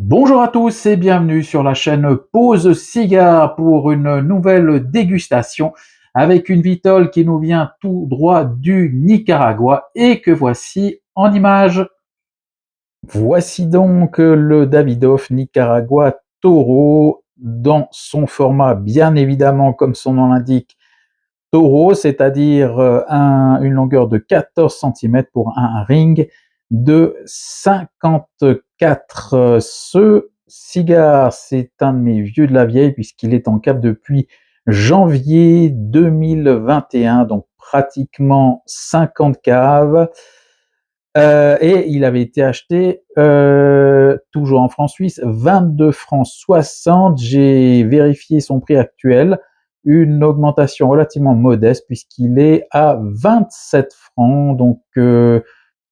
Bonjour à tous et bienvenue sur la chaîne Pause Cigare pour une nouvelle dégustation avec une vitole qui nous vient tout droit du Nicaragua et que voici en images. Voici donc le Davidoff Nicaragua Toro dans son format bien évidemment comme son nom l'indique Toro, c'est-à-dire une longueur de 14 centimètres pour un ring de 54. Ce cigare, c'est un de mes vieux de la vieille puisqu'il est en cave depuis janvier 2021, donc pratiquement 50 caves. Et il avait été acheté toujours en francs suisses, 22 francs 60. J'ai vérifié son prix actuel, une augmentation relativement modeste puisqu'il est à 27 francs, donc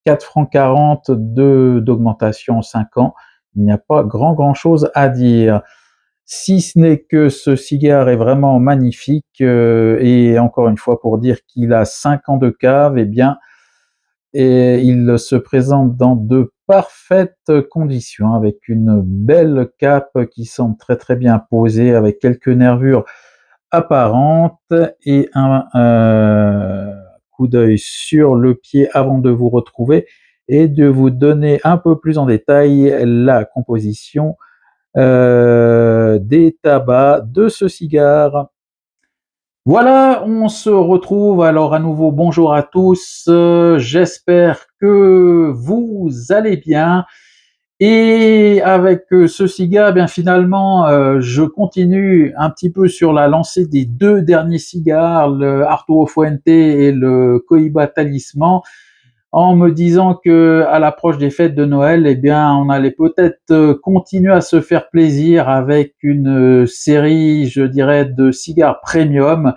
4 francs 40 d'augmentation en 5 ans. Il n'y a pas grand chose à dire. Si ce n'est que ce cigare est vraiment magnifique, et encore une fois pour dire qu'il a 5 ans de cave, eh bien et il se présente dans de parfaites conditions avec une belle cape qui semble très bien posée avec quelques nervures apparentes et un coup d'œil sur le pied avant de vous retrouver et de vous donner un peu plus en détail la composition des tabacs de ce cigare. Voilà, on se retrouve alors à nouveau. Bonjour à tous, j'espère que vous allez bien. Et avec ce cigare, eh bien finalement, je continue un petit peu sur la lancée des deux derniers cigares, le Arturo Fuente et le Cohiba Talisman, en me disant que à l'approche des fêtes de Noël, eh bien, on allait peut-être continuer à se faire plaisir avec une série, je dirais, de cigares premium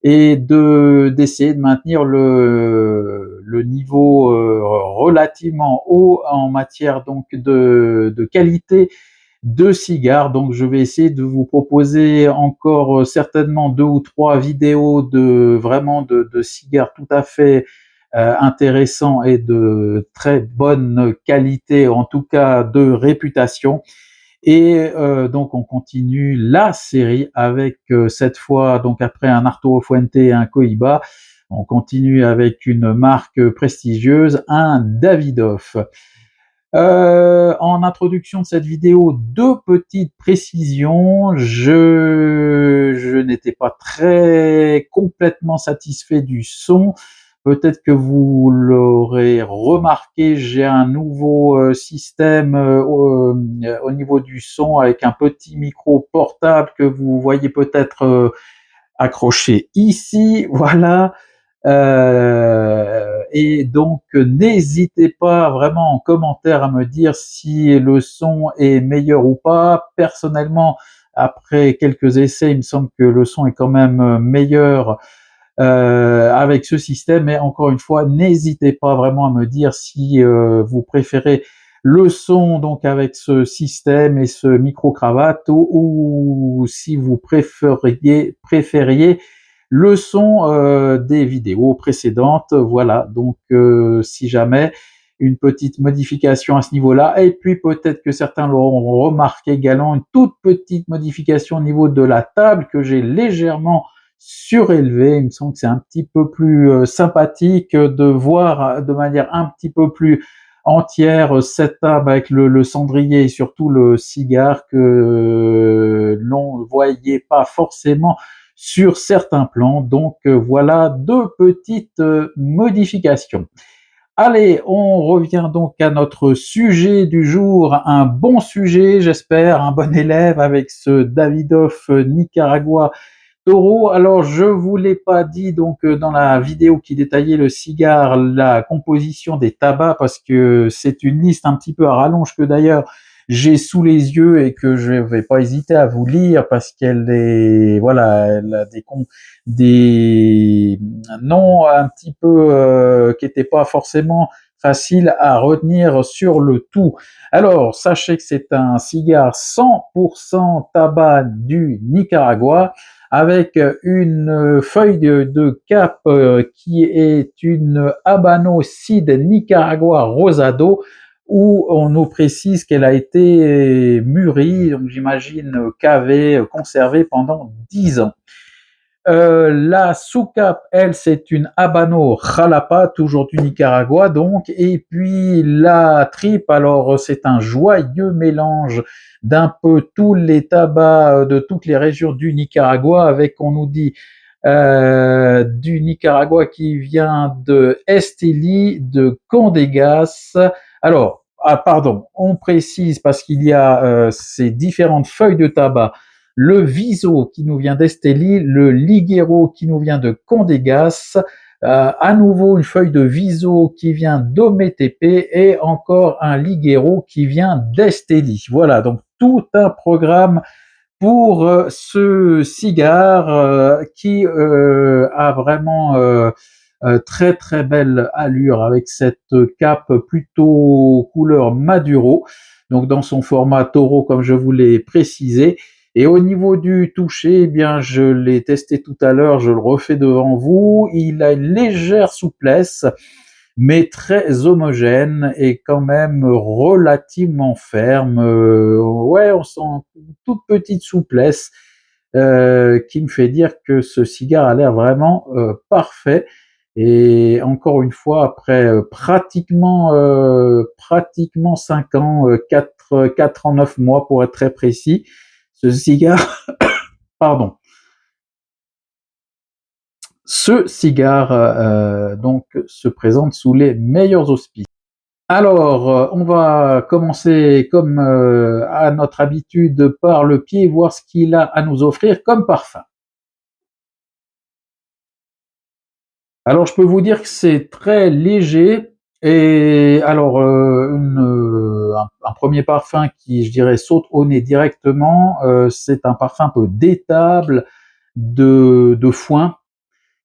et d'essayer de maintenir le niveau relativement haut en matière donc de qualité de cigares. Donc je vais essayer de vous proposer encore certainement 2 ou 3 vidéos de cigares tout à fait intéressants et de très bonne qualité, en tout cas de réputation. Et donc on continue la série avec cette fois, donc après un Arturo Fuente et un Cohiba, on continue avec une marque prestigieuse, un Davidoff. En introduction de cette vidéo, 2 petites précisions. Je n'étais pas très complètement satisfait du son. Peut-être que vous l'aurez remarqué, j'ai un nouveau système au niveau du son avec un petit micro portable que vous voyez peut-être accroché ici. Voilà. Et donc n'hésitez pas vraiment en commentaire à me dire si le son est meilleur ou pas. Personnellement, après quelques essais, il me semble que le son est quand même meilleur avec ce système. Mais encore une fois, n'hésitez pas vraiment à me dire si vous préférez le son donc avec ce système et ce micro-cravate ou si vous préfériez le son des vidéos précédentes. Voilà, donc si jamais une petite modification à ce niveau-là, et puis peut-être que certains l'auront remarqué également, une toute petite modification au niveau de la table que j'ai légèrement surélevée. Il me semble que c'est un petit peu plus sympathique de voir de manière un petit peu plus entière cette table avec le cendrier et surtout le cigare que l'on ne voyait pas forcément sur certains plans. Donc voilà 2 petites modifications. Allez, on revient donc à notre sujet du jour, un bon sujet, j'espère, un bon élève avec ce Davidoff Nicaragua Toro. Alors, je vous l'ai pas dit donc dans la vidéo qui détaillait le cigare, la composition des tabacs, parce que c'est une liste un petit peu à rallonge que d'ailleurs j'ai sous les yeux et que je vais pas hésiter à vous lire parce qu'elle est, voilà, elle a des noms un petit peu qui n'étaient pas forcément faciles à retenir sur le tout. Alors, sachez que c'est un cigare 100% tabac du Nicaragua avec une feuille de cap qui est une Habano Seed Nicaragua Rosado où on nous précise qu'elle a été mûrie, donc j'imagine cavée, conservée pendant 10 ans. La soucap, elle, c'est une Habano Jalapa, toujours du Nicaragua, donc. Et puis la tripe, alors c'est un joyeux mélange d'un peu tous les tabacs de toutes les régions du Nicaragua, avec, on nous dit, du Nicaragua qui vient de Esteli, de Condegas. Alors, ah, pardon, on précise parce qu'il y a ces différentes feuilles de tabac, le Viso qui nous vient d'Esteli, le Liguero qui nous vient de Condegas, à nouveau une feuille de Viso qui vient d'Ometepe et encore un Liguero qui vient d'Esteli. Voilà, donc tout un programme pour ce cigare qui a vraiment très très belle allure avec cette cape plutôt couleur Maduro, donc dans son format taureau comme je vous l'ai précisé. Et au niveau du toucher, eh bien je l'ai testé tout à l'heure, je le refais devant vous, il a une légère souplesse, mais très homogène et quand même relativement ferme. Ouais, on sent une toute petite souplesse qui me fait dire que ce cigare a l'air vraiment parfait. Et encore une fois, après pratiquement 5 ans, 4 ans, 9 mois pour être très précis, ce cigare, pardon, ce cigare donc se présente sous les meilleurs auspices. Alors, on va commencer comme à notre habitude par le pied, voir ce qu'il a à nous offrir comme parfum. Alors, je peux vous dire que c'est très léger et alors un premier parfum qui, je dirais, saute au nez directement, c'est un parfum un peu d'étable, de foin,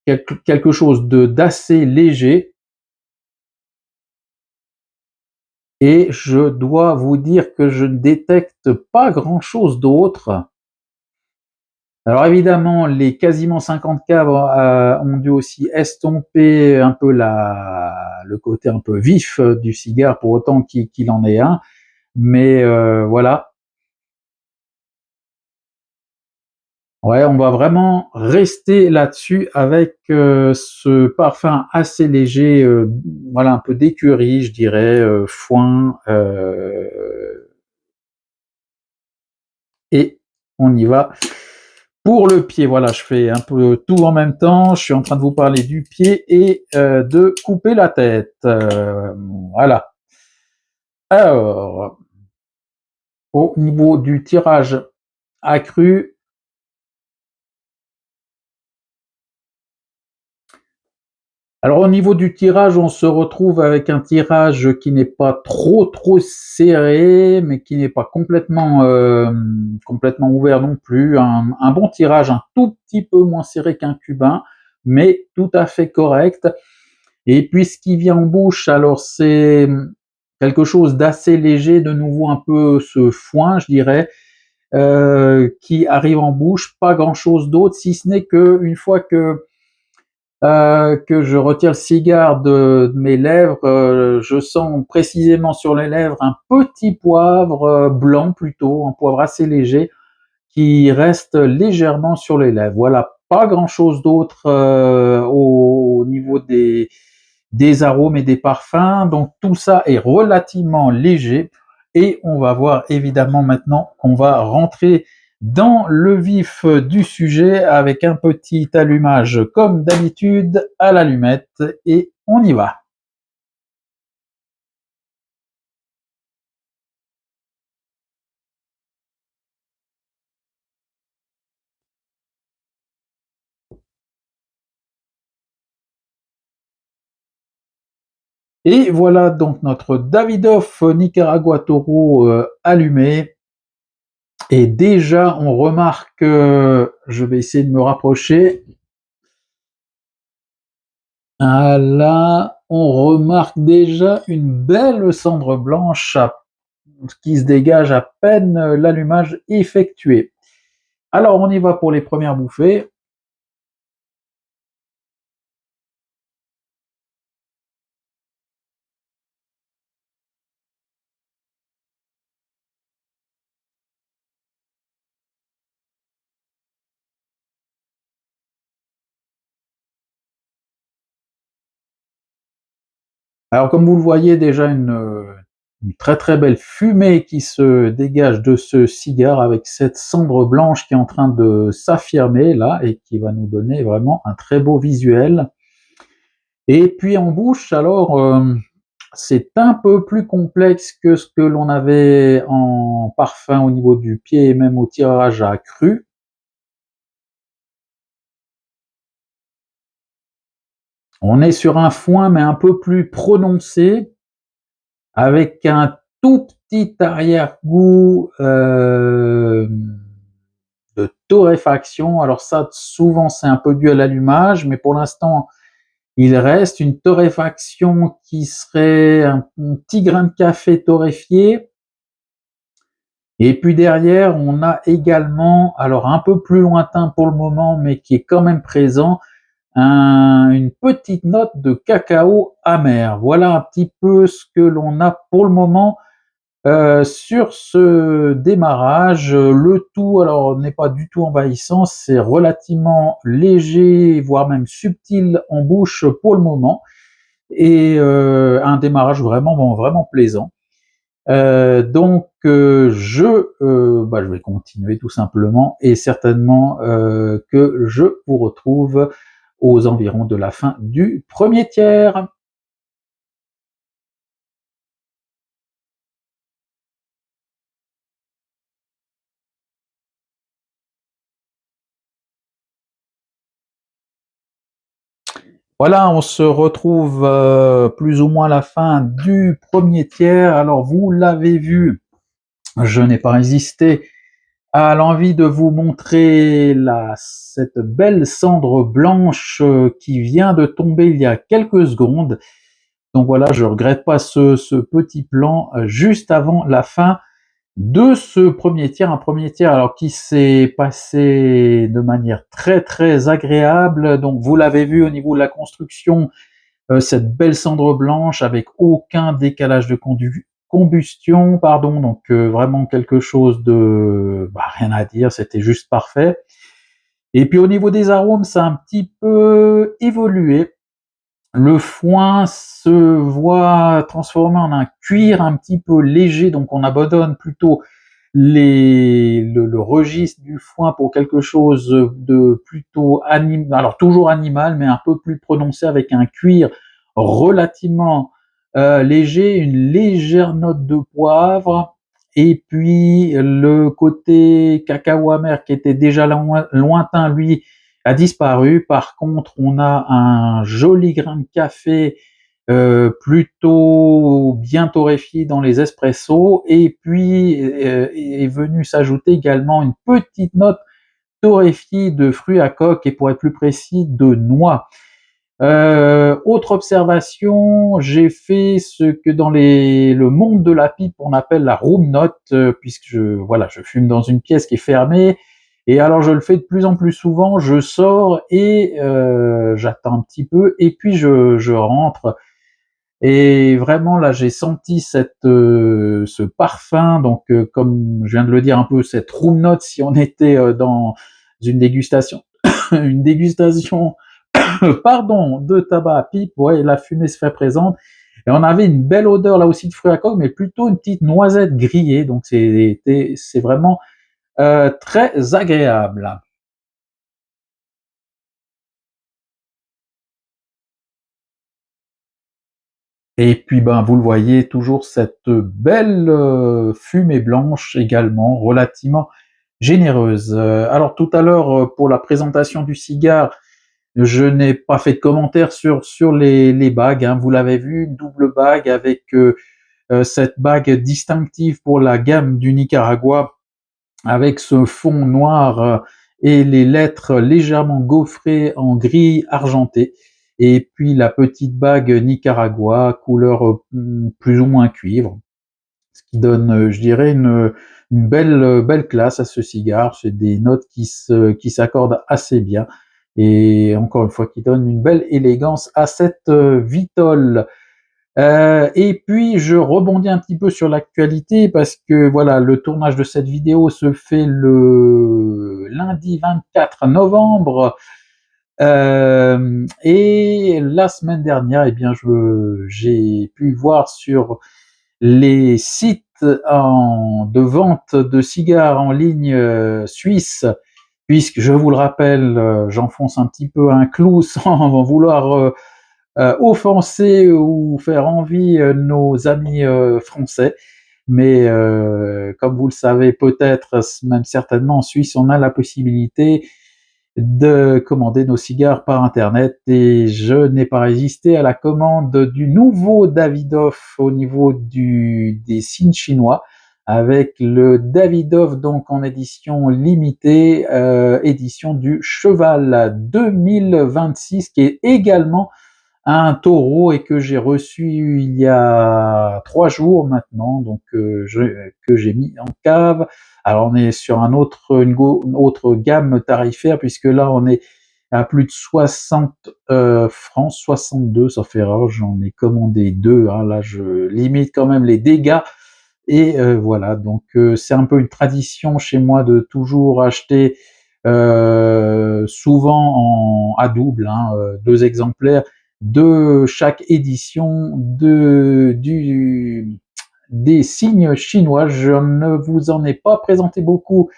quelque chose de d'assez léger. Et je dois vous dire que je ne détecte pas grand-chose d'autre. Alors évidemment, les quasiment 50 cadres ont dû aussi estomper un peu le côté un peu vif du cigare, pour autant qu'il en ait un. Mais voilà, ouais, on va vraiment rester là-dessus avec ce parfum assez léger, voilà, un peu d'écurie, je dirais, foin, et on y va. Pour le pied, voilà, je fais un peu tout en même temps. Je suis en train de vous parler du pied et de couper la tête. Voilà. Alors, au niveau du tirage accru, alors au niveau du tirage, on se retrouve avec un tirage qui n'est pas trop serré, mais qui n'est pas complètement ouvert non plus. Un bon tirage, un tout petit peu moins serré qu'un cubain, mais tout à fait correct. Et puis ce qui vient en bouche, alors c'est quelque chose d'assez léger, de nouveau un peu ce foin, je dirais, qui arrive en bouche, pas grand-chose d'autre, si ce n'est que une fois que je retire le cigare de mes lèvres, je sens précisément sur les lèvres un petit poivre blanc plutôt, un poivre assez léger, qui reste légèrement sur les lèvres. Voilà, pas grand-chose d'autre au niveau des arômes et des parfums. Donc tout ça est relativement léger et on va voir évidemment maintenant qu'on va rentrer dans le vif du sujet avec un petit allumage comme d'habitude à l'allumette et on y va. Et voilà donc notre Davidoff Nicaragua Toro allumé. Et déjà, on remarque, je vais essayer de me rapprocher. Là, on remarque déjà une belle cendre blanche qui se dégage à peine l'allumage effectué. Alors, on y va pour les premières bouffées. Alors comme vous le voyez déjà une très très belle fumée qui se dégage de ce cigare avec cette cendre blanche qui est en train de s'affirmer là et qui va nous donner vraiment un très beau visuel. Et puis en bouche, alors c'est un peu plus complexe que ce que l'on avait en parfum au niveau du pied et même au tirage à cru. On est sur un foin mais un peu plus prononcé, avec un tout petit arrière-goût de torréfaction. Alors ça, souvent, c'est un peu dû à l'allumage, mais pour l'instant, il reste une torréfaction qui serait un petit grain de café torréfié. Et puis derrière, on a également, alors un peu plus lointain pour le moment, mais qui est quand même présent, une petite note de cacao amer. Voilà un petit peu ce que l'on a pour le moment sur ce démarrage. Le tout, alors, n'est pas du tout envahissant, c'est relativement léger, voire même subtil en bouche pour le moment, et un démarrage vraiment, bon, vraiment plaisant. Donc, je vais continuer tout simplement, et certainement que je vous retrouve aux environs de la fin du premier tiers. Voilà, on se retrouve plus ou moins à la fin du premier tiers. Alors, vous l'avez vu, je n'ai pas résisté à l'envie de vous montrer cette belle cendre blanche qui vient de tomber il y a quelques secondes. Donc voilà, je regrette pas ce petit plan juste avant la fin de ce premier tiers. Un premier tiers alors qui s'est passé de manière très très agréable. Donc vous l'avez vu au niveau de la construction, cette belle cendre blanche avec aucun décalage de combustion, pardon, donc vraiment quelque chose de rien à dire, c'était juste parfait. Et puis au niveau des arômes, ça a un petit peu évolué. Le foin se voit transformé en un cuir un petit peu léger, donc on abandonne plutôt le registre du foin pour quelque chose de plutôt animal, alors toujours animal, mais un peu plus prononcé avec un cuir relativement léger, une légère note de poivre, et puis le côté cacao amer qui était déjà lointain, lui, a disparu. Par contre, on a un joli grain de café plutôt bien torréfié dans les espressos, et puis est venue s'ajouter également une petite note torréfiée de fruits à coque, et pour être plus précis, de noix. Autre observation, j'ai fait ce que dans le monde de la pipe on appelle la room note, puisque je fume dans une pièce qui est fermée, et alors je le fais de plus en plus souvent, je sors et j'attends un petit peu, et puis je rentre, et vraiment là j'ai senti ce parfum, donc comme je viens de le dire un peu, cette room note, si on était dans une dégustation, une dégustation pardon, de tabac à pipe, ouais, la fumée se fait présente. Et on avait une belle odeur là aussi de fruits à coque, mais plutôt une petite noisette grillée, donc c'est vraiment très agréable. Et puis ben vous le voyez, toujours cette belle fumée blanche également, relativement généreuse. Alors tout à l'heure, pour la présentation du cigare, je n'ai pas fait de commentaire sur les bagues, hein. Vous l'avez vu, une double bague avec cette bague distinctive pour la gamme du Nicaragua, avec ce fond noir et les lettres légèrement gaufrées en gris argenté. Et puis la petite bague Nicaragua, couleur plus ou moins cuivre, ce qui donne, je dirais, une belle classe à ce cigare. C'est des notes qui s'accordent assez bien, et encore une fois qui donnent une belle élégance à cette Vitole. Et puis je rebondis un petit peu sur l'actualité, parce que voilà, le tournage de cette vidéo se fait le lundi 24 novembre. Et la semaine dernière, eh bien, j'ai pu voir sur les sites de vente de cigares en ligne suisses, puisque je vous le rappelle, j'enfonce un petit peu un clou sans vouloir offenser ou faire envie nos amis français. Mais comme vous le savez peut-être, même certainement en Suisse, on a la possibilité de commander nos cigares par internet et je n'ai pas résisté à la commande du nouveau Davidoff au niveau des signes chinois avec le Davidoff donc en édition limitée, édition du Cheval 2026 qui est également un taureau et que j'ai reçu il y a 3 jours maintenant, donc que j'ai mis en cave. Alors on est sur une autre gamme tarifaire puisque là on est à plus de 60 francs, 62 sauf erreur, j'en ai commandé deux, hein, là je limite quand même les dégâts et voilà, donc c'est un peu une tradition chez moi de toujours acheter souvent à double, hein, deux exemplaires de chaque édition des signes chinois. Je ne vous en ai pas présenté beaucoup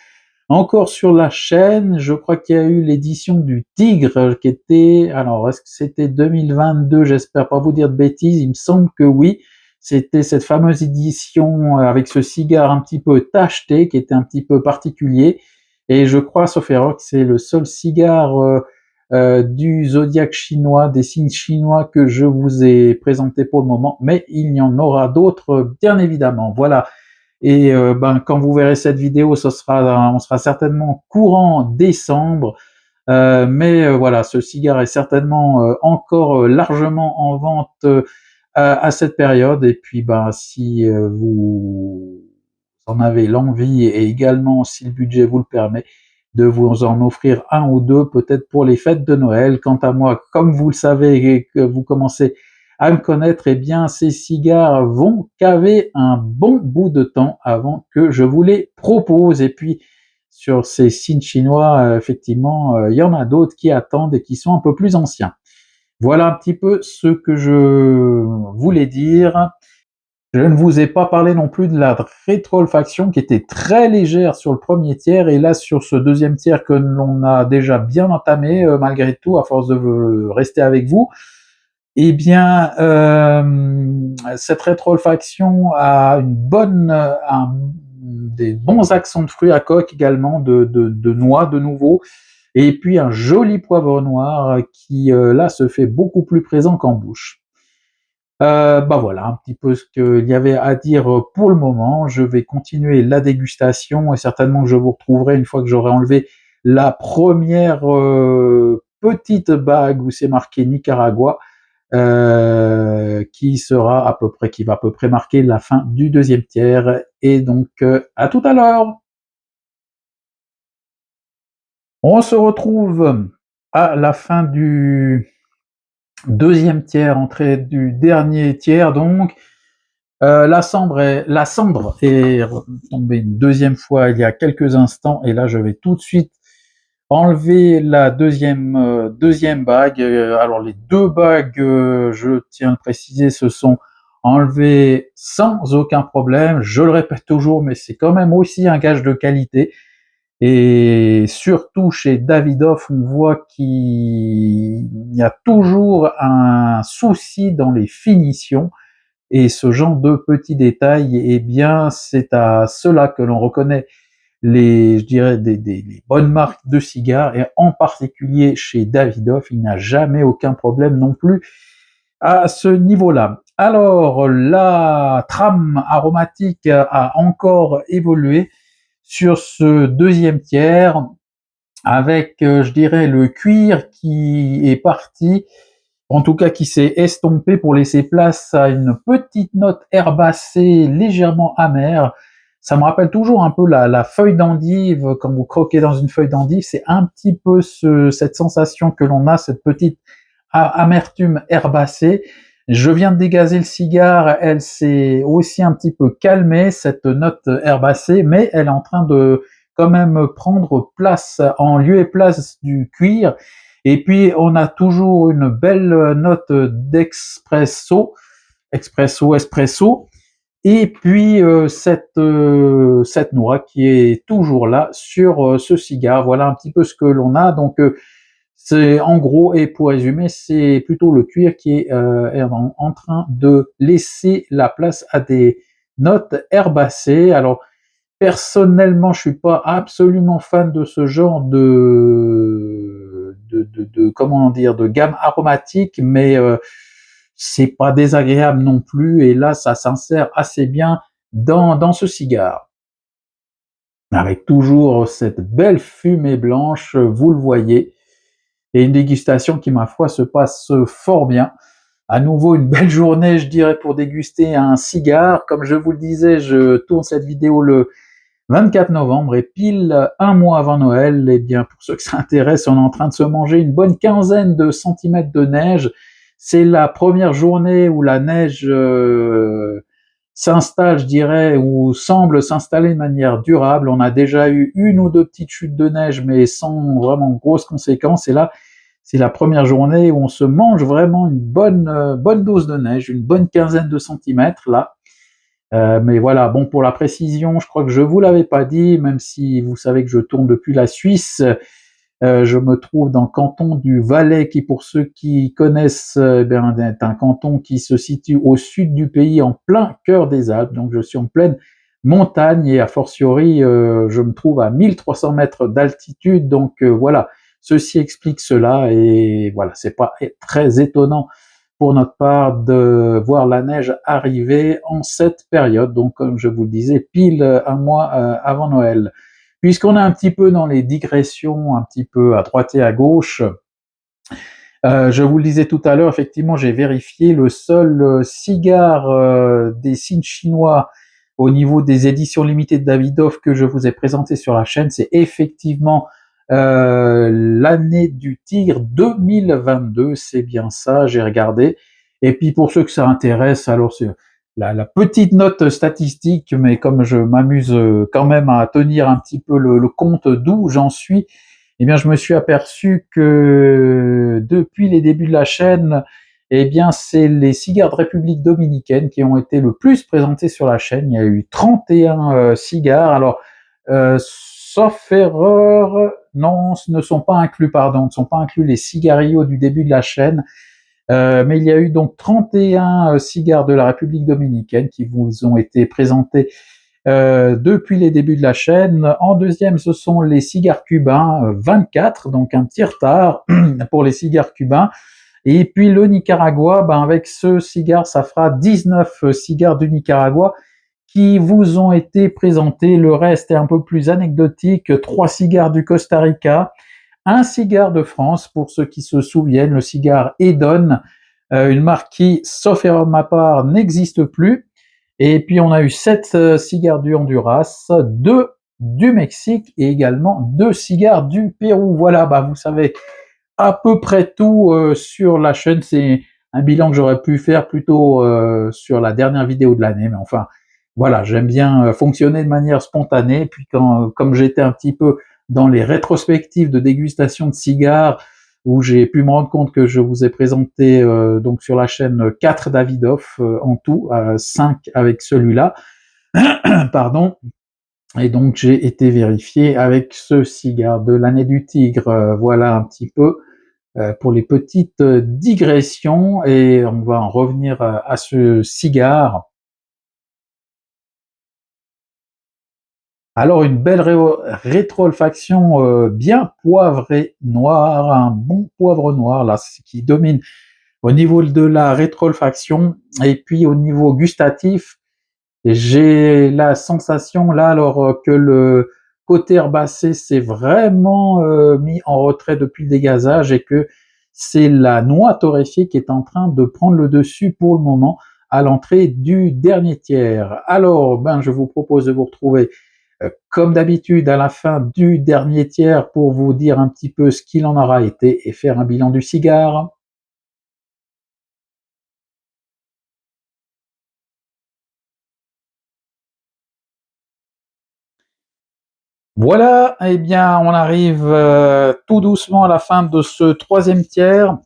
encore sur la chaîne. Je crois qu'il y a eu l'édition du Tigre qui était, alors est-ce que c'était 2022? J'espère pas vous dire de bêtises, il me semble que oui. C'était cette fameuse édition avec ce cigare un petit peu tacheté qui était un petit peu particulier. Et je crois, sauf erreur, que c'est le seul cigare du zodiaque chinois, des signes chinois que je vous ai présenté pour le moment, mais il y en aura d'autres, bien évidemment. Voilà. Et quand vous verrez cette vidéo, on sera certainement courant décembre. Mais voilà, ce cigare est certainement encore largement en vente à cette période. Et puis, si vous en avez l'envie et également si le budget vous le permet, de vous en offrir un ou deux peut-être pour les fêtes de Noël. Quant à moi, comme vous le savez et que vous commencez à me connaître, eh bien ces cigares vont caver un bon bout de temps avant que je vous les propose. Et puis sur ces signes chinois, effectivement, il y en a d'autres qui attendent et qui sont un peu plus anciens. Voilà un petit peu ce que je voulais dire. Je ne vous ai pas parlé non plus de la rétro-olfaction qui était très légère sur le premier tiers et là sur ce deuxième tiers que l'on a déjà bien entamé malgré tout à force de rester avec vous. Eh bien, cette rétro-olfaction a des bons accents de fruits à coque également, de noix de nouveau, et puis un joli poivre noir qui là se fait beaucoup plus présent qu'en bouche. Voilà un petit peu ce qu'il y avait à dire pour le moment. Je vais continuer la dégustation et certainement que je vous retrouverai une fois que j'aurai enlevé la première petite bague où c'est marqué Nicaragua, qui va à peu près marquer la fin du deuxième tiers. Et donc à tout à l'heure. On se retrouve à la fin du deuxième tiers, entrée du dernier tiers donc. La cendre est tombée une deuxième fois il y a quelques instants et là je vais tout de suite enlever la deuxième bague. Alors les deux bagues, je tiens à le préciser, se sont enlevées sans aucun problème. Je le répète toujours, mais c'est quand même aussi un gage de qualité. Et surtout chez Davidoff, on voit qu'il y a toujours un souci dans les finitions. Et ce genre de petits détails, eh bien, c'est à cela que l'on reconnaît je dirais, les bonnes marques de cigares, et en particulier chez Davidoff, il n'y a jamais aucun problème non plus à ce niveau-là. Alors, la trame aromatique a encore évolué sur ce deuxième tiers, avec, je dirais, le cuir qui est parti, en tout cas qui s'est estompé pour laisser place à une petite note herbacée légèrement amère. Ça me rappelle toujours un peu la feuille d'endive, quand vous croquez dans une feuille d'endive, c'est un petit peu cette sensation que l'on a, cette petite amertume herbacée. Je viens de dégazer le cigare, elle s'est aussi un petit peu calmée, cette note herbacée, mais elle est en train de quand même prendre place en lieu et place du cuir. Et puis on a toujours une belle note d'expresso, espresso. Et puis cette noix qui est toujours là sur ce cigare. Voilà un petit peu ce que l'on a. Donc c'est en gros, et pour résumer, c'est plutôt le cuir qui est en train de laisser la place à des notes herbacées. Alors personnellement, je suis pas absolument fan de ce genre de comment dire, de gamme aromatique, mais c'est pas désagréable non plus. Et là, ça s'insère assez bien dans ce cigare, avec toujours cette belle fumée blanche, vous le voyez, et une dégustation qui, ma foi, se passe fort bien. À nouveau, une belle journée, je dirais, pour déguster un cigare. Comme je vous le disais, je tourne cette vidéo le 24 novembre et pile un mois avant Noël. Eh bien, pour ceux que ça intéresse, on est en train de se manger une bonne quinzaine de centimètres de neige. C'est la première journée où la neige s'installe, je dirais, ou semble s'installer de manière durable. On a déjà eu une ou deux petites chutes de neige, mais sans vraiment grosses conséquences. Et là, c'est la première journée où on se mange vraiment une bonne dose de neige, une bonne quinzaine de centimètres là. Mais voilà, bon, pour la précision, je crois que je vous l'avais pas dit, même si vous savez que je tourne depuis la Suisse. Je me trouve dans le canton du Valais, qui, pour ceux qui connaissent, est un canton qui se situe au sud du pays, en plein cœur des Alpes. Donc je suis en pleine montagne et a fortiori, je me trouve à 1300 mètres d'altitude. Donc voilà, ceci explique cela et voilà, c'est pas très étonnant pour notre part de voir la neige arriver en cette période. Donc comme je vous le disais, pile un mois avant Noël. Puisqu'on est un petit peu dans les digressions, un petit peu à droite et à gauche, je vous le disais tout à l'heure, effectivement, j'ai vérifié le seul cigare des signes chinois au niveau des éditions limitées de Davidoff que je vous ai présenté sur la chaîne, c'est effectivement l'année du tigre 2022, c'est bien ça, j'ai regardé. Et puis pour ceux que ça intéresse, alors c'est la petite note statistique, mais comme je m'amuse quand même à tenir un petit peu le compte d'où j'en suis, eh bien, je me suis aperçu que depuis les débuts de la chaîne, eh bien, c'est les cigares de République dominicaine qui ont été le plus présentés sur la chaîne. Il y a eu 31 cigares. Alors, sauf erreur, non, ce ne sont pas inclus, pardon, ne sont pas inclus les cigarillos du début de la chaîne. Mais il y a eu donc 31 cigares de la République dominicaine qui vous ont été présentés depuis les débuts de la chaîne. En deuxième, ce sont les cigares cubains, 24, donc un petit retard pour les cigares cubains. Et puis le Nicaragua, ben avec ce cigare, ça fera 19 cigares du Nicaragua qui vous ont été présentés. Le reste est un peu plus anecdotique. 3 cigares du Costa Rica, un cigare de France, pour ceux qui se souviennent, le cigare Edon, une marque qui, sauf erreur de ma part, n'existe plus. Et puis on a eu 7 cigares du Honduras, 2 du Mexique et également 2 cigares du Pérou. Voilà, bah vous savez à peu près tout sur la chaîne. C'est un bilan que j'aurais pu faire plutôt sur la dernière vidéo de l'année, mais enfin voilà, j'aime bien fonctionner de manière spontanée. Et puis quand, comme j'étais un petit peu dans les rétrospectives de dégustation de cigares, où j'ai pu me rendre compte que je vous ai présenté donc sur la chaîne 4 Davidoff en tout, 5 avec celui-là, pardon. Et donc j'ai été vérifié avec ce cigare de l'année du tigre. Voilà un petit peu pour les petites digressions, et on va en revenir à ce cigare. Alors une belle rétro-olfaction bien poivrée noire, un bon poivre noir là, ce qui domine au niveau de la rétro-olfaction. Et puis au niveau gustatif, j'ai la sensation là, alors que le côté herbacé s'est vraiment mis en retrait depuis le dégazage, et que c'est la noix torréfiée qui est en train de prendre le dessus pour le moment à l'entrée du dernier tiers. Alors, ben, je vous propose de vous retrouver comme d'habitude à la fin du dernier tiers pour vous dire un petit peu ce qu'il en aura été et faire un bilan du cigare. Voilà, eh bien, on arrive tout doucement à la fin de ce troisième tiers.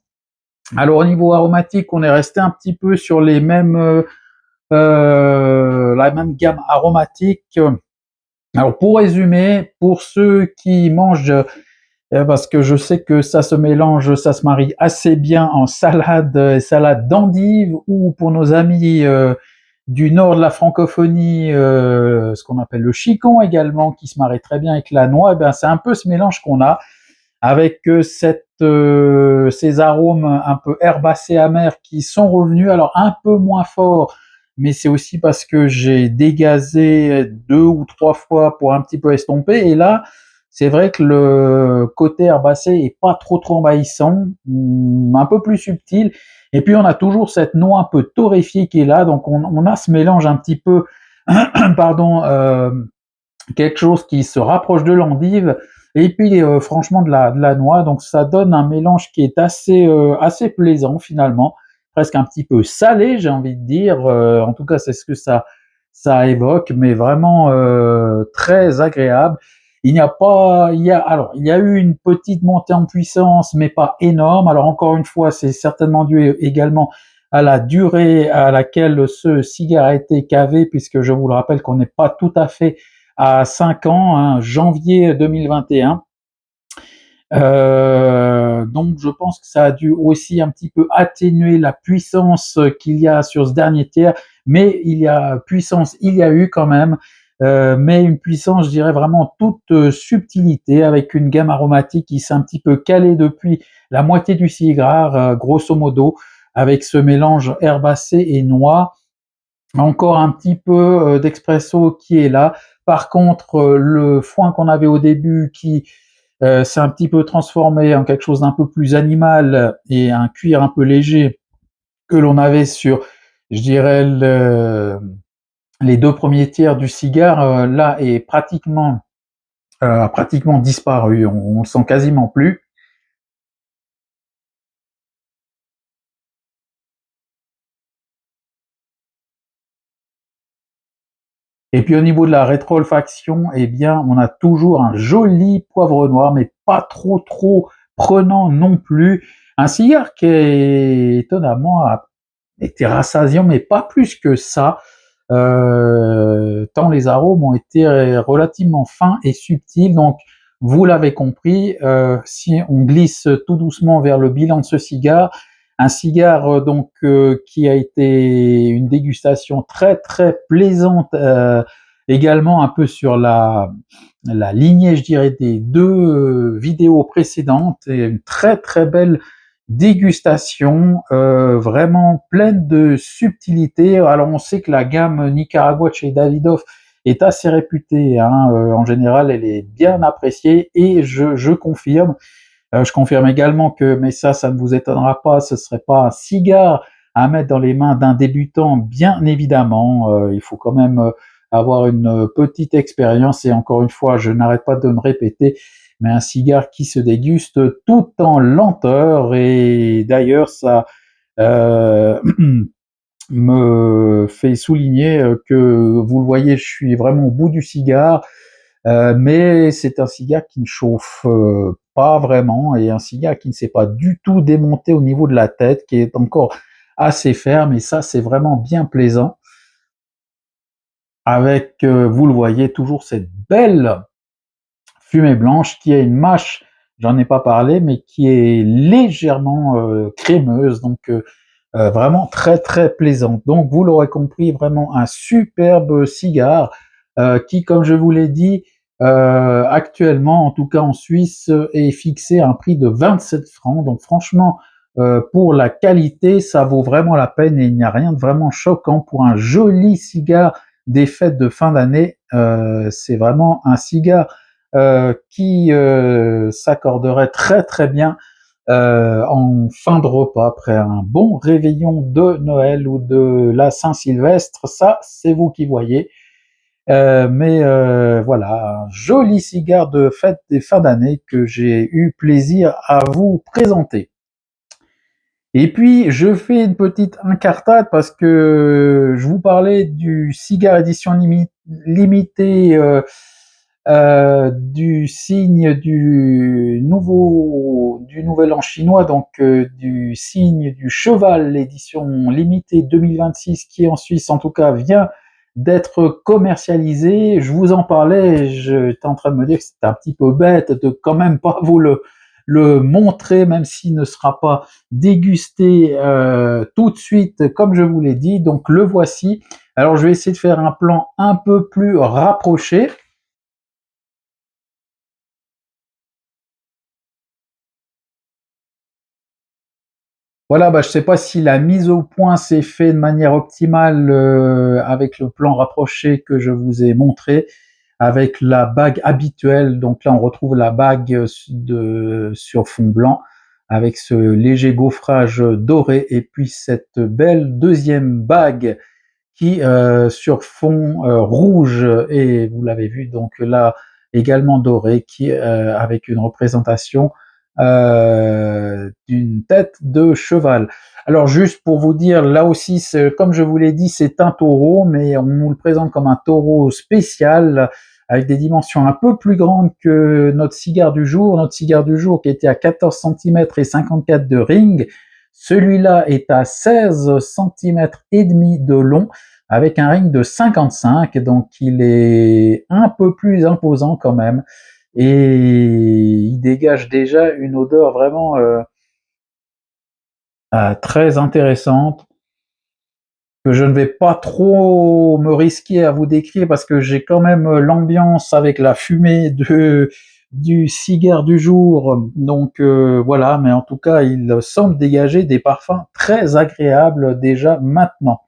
Alors, au niveau aromatique, on est resté un petit peu sur les mêmes, la même gamme aromatique. Alors, pour résumer, pour ceux qui mangent, parce que je sais que ça se mélange, ça se marie assez bien en salade, salade d'endive, ou pour nos amis du nord de la francophonie, ce qu'on appelle le chicon également, qui se marie très bien avec la noix. Eh bien, c'est un peu ce mélange qu'on a avec ces arômes un peu herbacés amers qui sont revenus, alors un peu moins forts, mais c'est aussi parce que j'ai dégazé 2 ou 3 fois pour un petit peu estomper, et là, c'est vrai que le côté herbacé est pas trop envahissant, un peu plus subtil, et puis on a toujours cette noix un peu torréfiée qui est là, donc on a ce mélange un petit peu, pardon, quelque chose qui se rapproche de l'endive, et puis franchement de la noix, donc ça donne un mélange qui est assez plaisant finalement, presque un petit peu salé, j'ai envie de dire, en tout cas c'est ce que ça évoque, mais vraiment très agréable. Il y a eu une petite montée en puissance, mais pas énorme. Alors encore une fois, c'est certainement dû également à la durée à laquelle ce cigare a été cavé, puisque je vous le rappelle qu'on n'est pas tout à fait à 5 ans, hein, janvier 2021. Donc je pense que ça a dû aussi un petit peu atténuer la puissance qu'il y a sur ce dernier tiers, mais il y a eu quand même, mais une puissance, je dirais vraiment toute subtilité, avec une gamme aromatique qui s'est un petit peu calée depuis la moitié du cigare, grosso modo, avec ce mélange herbacé et noix. Encore un petit peu d'expresso qui est là. Par contre, le foin qu'on avait au début qui s'est un petit peu transformé en quelque chose d'un peu plus animal, et un cuir un peu léger que l'on avait sur, je dirais, les 2 premiers tiers du cigare, là est a pratiquement disparu. On le sent quasiment plus. Et puis au niveau de la rétro-olfaction, eh bien, on a toujours un joli poivre noir, mais pas trop prenant non plus. Un cigare qui est étonnamment a été rassasiant, mais pas plus que ça, tant les arômes ont été relativement fins et subtils. Donc, vous l'avez compris, si on glisse tout doucement vers le bilan de ce cigare, un cigare donc qui a été une dégustation très plaisante, également un peu sur la lignée, je dirais, des 2 vidéos précédentes, et une très belle dégustation, vraiment pleine de subtilité. Alors on sait que la gamme Nicaragua de chez Davidoff est assez réputée, hein, en général elle est bien appréciée, et je confirme. Je confirme également que, mais ça ne vous étonnera pas, ce serait pas un cigare à mettre dans les mains d'un débutant, bien évidemment. Il faut quand même avoir une petite expérience, et encore une fois, je n'arrête pas de me répéter, mais un cigare qui se déguste tout en lenteur, et d'ailleurs ça euh, me fait souligner que, vous le voyez, je suis vraiment au bout du cigare, mais c'est un cigare qui ne chauffe pas vraiment, et un cigare qui ne s'est pas du tout démonté au niveau de la tête, qui est encore assez ferme, et ça c'est vraiment bien plaisant, avec, vous le voyez, toujours cette belle fumée blanche qui a une mâche, j'en ai pas parlé, mais qui est légèrement crémeuse, donc vraiment très plaisante. Donc vous l'aurez compris, vraiment un superbe cigare qui, comme je vous l'ai dit, actuellement, en tout cas en Suisse, est fixé à un prix de 27 francs. Donc franchement, pour la qualité, ça vaut vraiment la peine, et il n'y a rien de vraiment choquant pour un joli cigare des fêtes de fin d'année. C'est vraiment un cigare qui s'accorderait très bien en fin de repas, après un bon réveillon de Noël ou de la Saint-Sylvestre. Ça, c'est vous qui voyez. Mais voilà, un joli cigare de fête des fins d'année que j'ai eu plaisir à vous présenter. Et puis, je fais une petite incartade, parce que je vous parlais du cigare édition limitée du signe du nouvel an chinois, donc du signe du cheval, l'édition limitée 2026 qui en Suisse en tout cas vient d'être commercialisé. Je vous en parlais, j'étais en train de me dire que c'était un petit peu bête de quand même pas vous le montrer, même s'il ne sera pas dégusté tout de suite, comme je vous l'ai dit. Donc le voici. Alors je vais essayer de faire un plan un peu plus rapproché. Voilà, bah, je ne sais pas si la mise au point s'est fait de manière optimale avec le plan rapproché que je vous ai montré, avec la bague habituelle. Donc là, on retrouve la bague sur fond blanc, avec ce léger gaufrage doré, et puis cette belle deuxième bague qui sur fond rouge, et vous l'avez vu donc là également doré, qui avec une représentation d'une tête de cheval. Alors juste pour vous dire, là aussi, comme je vous l'ai dit, c'est un taureau, mais on nous le présente comme un taureau spécial, avec des dimensions un peu plus grandes que notre cigare du jour. Notre cigare du jour qui était à 14 cm et 54 de ring, celui-là est à 16 cm et demi de long, avec un ring de 55, donc il est un peu plus imposant quand même, et il dégage déjà une odeur vraiment très intéressante, que je ne vais pas trop me risquer à vous décrire parce que j'ai quand même l'ambiance avec la fumée du cigare du jour. Donc voilà, mais en tout cas, il semble dégager des parfums très agréables déjà maintenant.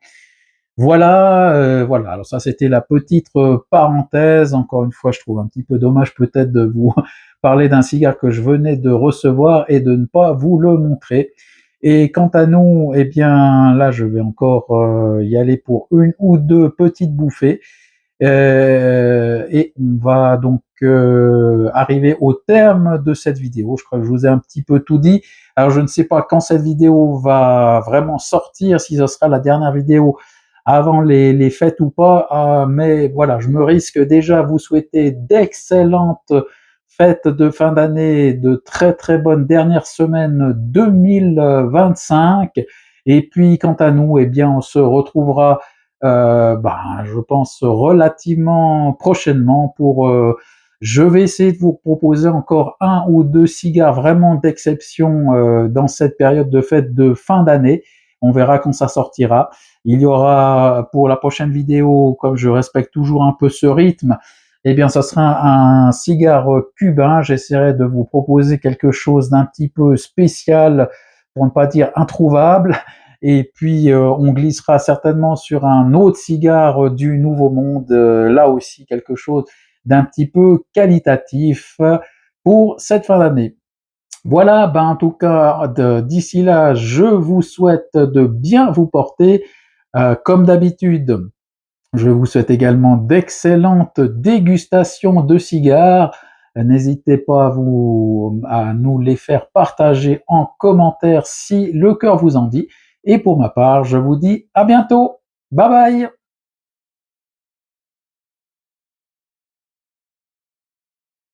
Voilà, voilà. Alors ça, c'était la petite parenthèse. Encore une fois, je trouve un petit peu dommage peut-être de vous parler d'un cigare que je venais de recevoir et de ne pas vous le montrer. Et quant à nous, eh bien là, je vais encore y aller pour une ou deux petites bouffées. Et on va donc arriver au terme de cette vidéo. Je crois que je vous ai un petit peu tout dit. Alors je ne sais pas quand cette vidéo va vraiment sortir, si ce sera la dernière vidéo avant les fêtes ou pas, mais voilà, je me risque déjà à vous souhaiter d'excellentes fêtes de fin d'année, de très très bonnes dernières semaines 2025. Et puis quant à nous, eh bien on se retrouvera je pense relativement prochainement pour je vais essayer de vous proposer encore un ou deux cigares vraiment d'exception dans cette période de fête de fin d'année. On verra quand ça sortira. Il y aura pour la prochaine vidéo, comme je respecte toujours un peu ce rythme, eh bien ça sera un cigare cubain. J'essaierai de vous proposer quelque chose d'un petit peu spécial, pour ne pas dire introuvable. Et puis on glissera certainement sur un autre cigare du Nouveau Monde, là aussi quelque chose d'un petit peu qualitatif pour cette fin d'année. Voilà, ben en tout cas, d'ici là, je vous souhaite de bien vous porter. Comme d'habitude, je vous souhaite également d'excellentes dégustations de cigares. N'hésitez pas à nous les faire partager en commentaire si le cœur vous en dit. Et pour ma part, je vous dis à bientôt. Bye bye!